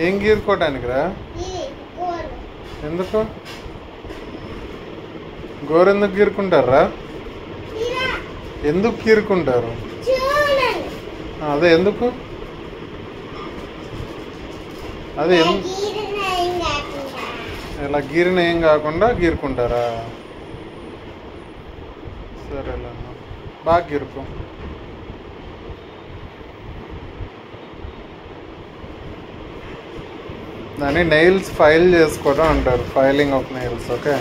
ఏం గీరుకోవటానికి రా? ఎందుకు గోరెందుకు గీరుకుంటారా? ఎందుకు గీరుకుంటారు? అదే ఎందుకు? అదే ఇలా గీరిన ఏం కాకుండా గీరుకుంటారా? సరేలే, బాగా గీరుకో. దాన్ని నెయిల్స్ ఫైల్ చేసుకోవడం అంటారు, ఫైలింగ్ ఆఫ్ నెయిల్స్. ఓకే.